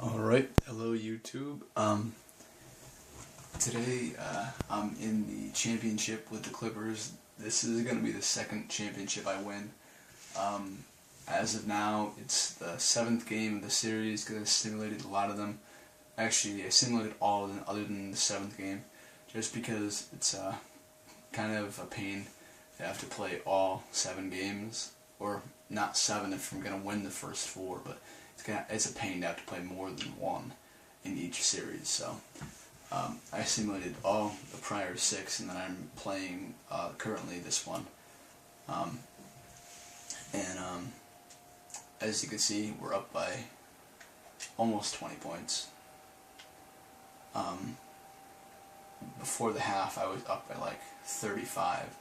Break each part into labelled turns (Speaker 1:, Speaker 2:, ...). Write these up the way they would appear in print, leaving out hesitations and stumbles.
Speaker 1: Alright, hello YouTube. Today I'm in the championship with the Clippers. This is going to be the second championship I win. As of now, it's the 7th game of the series because I simulated a lot of them. Actually, I simulated all of them other than the 7th game, just because it's kind of a pain to have to play all 7 games, or not 7 if I'm going to win the first 4, but it's a pain to have to play more than one in each series. So I simulated all the prior 6, and then I'm playing currently this one. As you can see, we're up by almost 20 points. Before the half, I was up by like 35.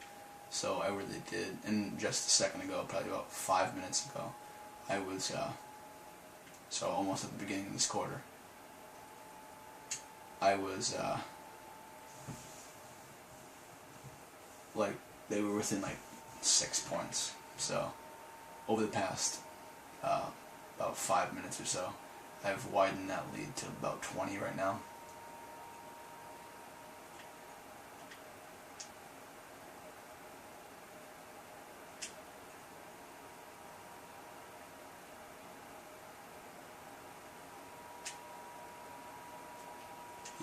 Speaker 1: So I really did, and just a second ago, probably about 5 minutes ago, I was, so almost at the beginning of this quarter, I was, like, they were within like 6 points. So over the past, about 5 minutes or so, I've widened that lead to about 20 right now.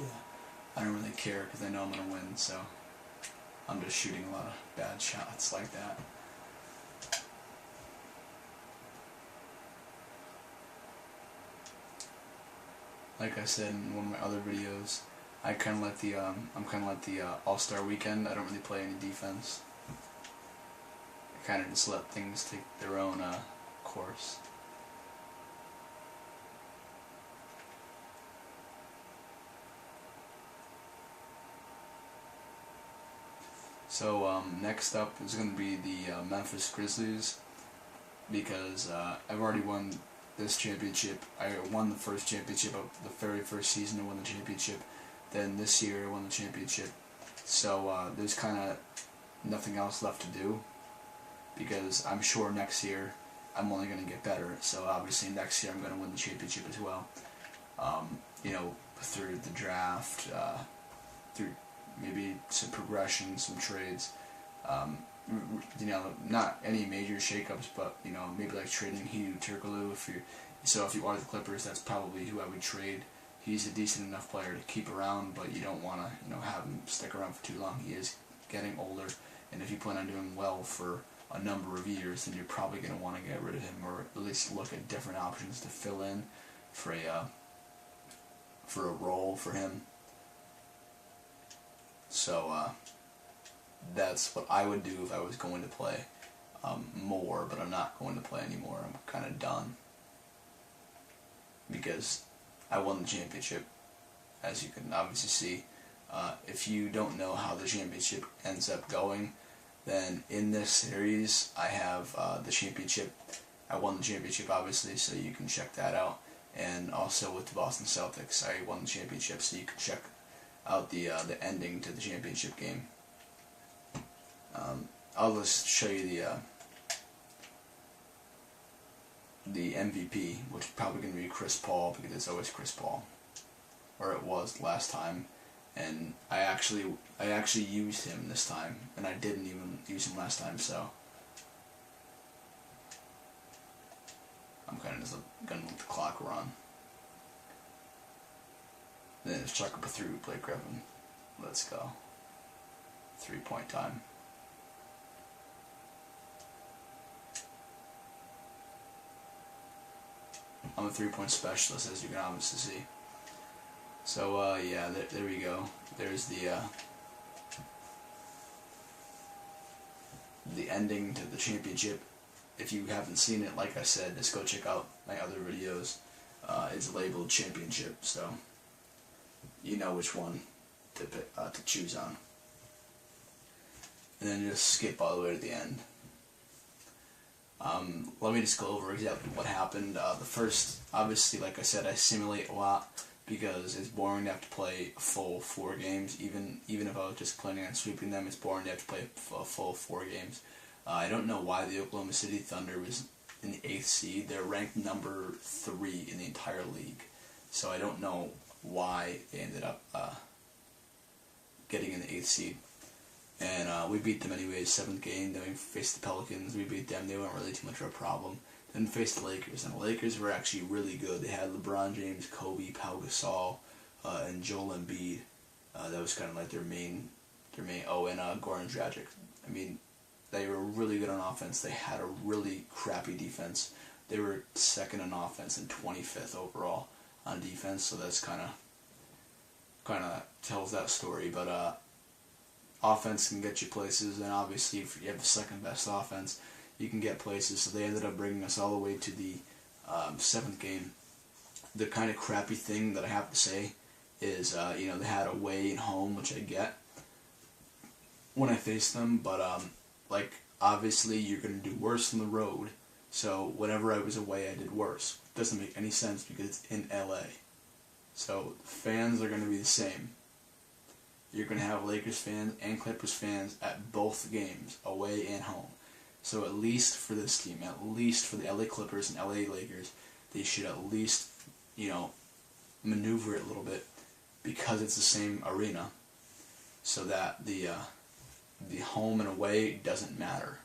Speaker 1: Yeah, I don't really care because I know I'm going to win, so I'm just shooting a lot of bad shots like that. Like I said in one of my other videos, I'm kind of like the All-Star Weekend. I don't really play any defense. I kind of just let things take their own course. So next up is going to be the Memphis Grizzlies, because I've already won this championship. I won the first championship of the very first season. I won the championship. Then this year I won the championship. So there's kind of nothing else left to do, because I'm sure next year I'm only going to get better. So obviously next year I'm going to win the championship as well. You know, through the draft, through maybe some progression, some trades. You know, not any major shakeups, but you know, maybe like trading Hedo Turkoglu. If you are the Clippers, that's probably who I would trade. He's a decent enough player to keep around, but you don't want to, have him stick around for too long. He is getting older, and if you plan on doing well for a number of years, then you're probably going to want to get rid of him, or at least look at different options to fill in for a role for him. So that's what I would do if I was going to play more, but I'm not going to play anymore. I'm kind of done, because I won the championship, as you can obviously see. If you don't know how the championship ends up going, then in this series I have the championship. I won the championship, obviously, so you can check that out. And also with the Boston Celtics, I won the championship, so you can check out the ending to the championship game. I'll just show you the MVP, which is probably going to be Chris Paul, because it's always Chris Paul, or it was last time. And I actually used him this time, and I didn't even use him last time. So I'm kind of just going to let the clock run. Then just chuck up a 3 Blake Griffin. Let's go. 3-point time. I'm a 3-point specialist, as you can obviously see. So yeah, there we go. There's the ending to the championship. If you haven't seen it, like I said, just go check out my other videos. It's labeled championship, so you know which one to choose on. And then just skip all the way to the end. Let me just go over exactly what happened. The first, obviously, like I said, I simulate a lot because it's boring to have to play a full 4 games. Even if I was just planning on sweeping them, it's boring to have to play a full 4 games. I don't know why the Oklahoma City Thunder was in the 8th seed. They're ranked number 3 in the entire league. So I don't know why they ended up getting in the 8th seed. And we beat them anyways, 7th game. Then we faced the Pelicans. We beat them. They weren't really too much of a problem. Then we faced the Lakers, and the Lakers were actually really good. They had LeBron James, Kobe, Pau Gasol, and Joel Embiid. That was kind of like their main. Oh, and Goran Dragic. I mean, they were really good on offense. They had a really crappy defense. They were second on offense and 25th overall on defense. So that's kind of tells that story. But offense can get you places, and obviously if you have the second best offense, you can get places. So they ended up bringing us all the way to the 7th game. The kind of crappy thing that I have to say is, they had away and home, which I get when I faced them, but obviously you're going to do worse on the road. So whenever I was away, I did worse. It doesn't make any sense because it's in LA. So fans are going to be the same. You're going to have Lakers fans and Clippers fans at both games, away and home. So at least for this team, at least for the LA Clippers and LA Lakers, they should at least, maneuver it a little bit because it's the same arena, so that the home and away doesn't matter.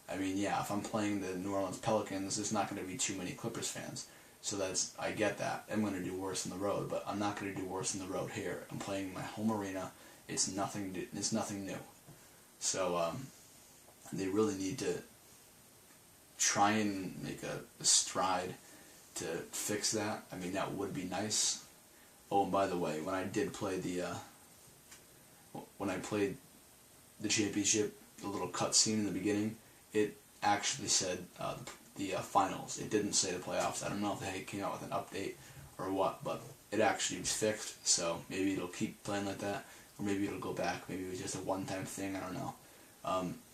Speaker 1: I mean, yeah, if I'm playing the New Orleans Pelicans, there's not going to be too many Clippers fans. So I get that. I'm going to do worse on the road, but I'm not going to do worse on the road here. I'm playing my home arena. It's nothing new. So they really need to try and make a stride to fix that. I mean, that would be nice. Oh, and by the way, when I did play when I played the championship, the little cutscene in the beginning, it actually said the finals. It didn't say the playoffs. I don't know if they came out with an update or what, but it actually was fixed. So maybe it'll keep playing like that, or maybe it'll go back. Maybe it was just a one-time thing. I don't know.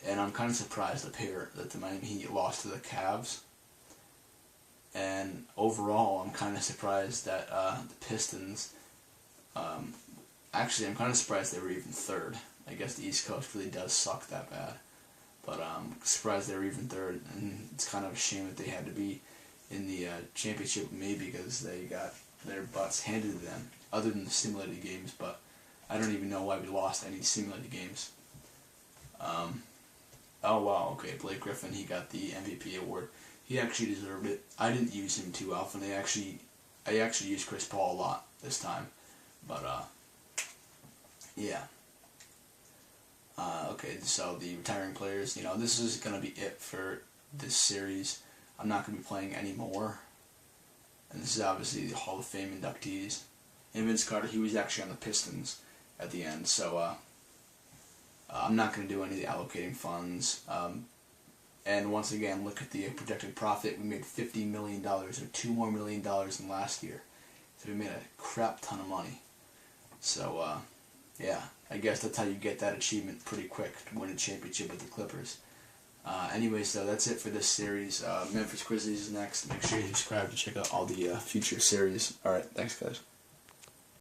Speaker 1: And I'm kind of surprised that the Miami Heat lost to the Cavs. And overall, I'm kind of surprised that the Pistons. Actually, I'm kind of surprised they were even third. I guess the East Coast really does suck that bad. But I'm surprised they were even third, and it's kind of a shame that they had to be in the championship with me because they got their butts handed to them, other than the simulated games, but I don't even know why we lost any simulated games. Oh wow, okay, Blake Griffin, he got the MVP award. He actually deserved it. I didn't use him too often. I actually used Chris Paul a lot this time, but yeah. Okay, so the retiring players, this is going to be it for this series. I'm not going to be playing anymore. And this is obviously the Hall of Fame inductees. And Vince Carter, he was actually on the Pistons at the end, so I'm not going to do any of the allocating funds. And once again, look at the projected profit. We made $50 million, or $2 more million than last year. So we made a crap ton of money. So, yeah, I guess that's how you get that achievement pretty quick, to win a championship with the Clippers. Anyways, though, that's it for this series. Memphis Grizzlies is next. Make sure you subscribe to check out all the future series. Alright, thanks, guys.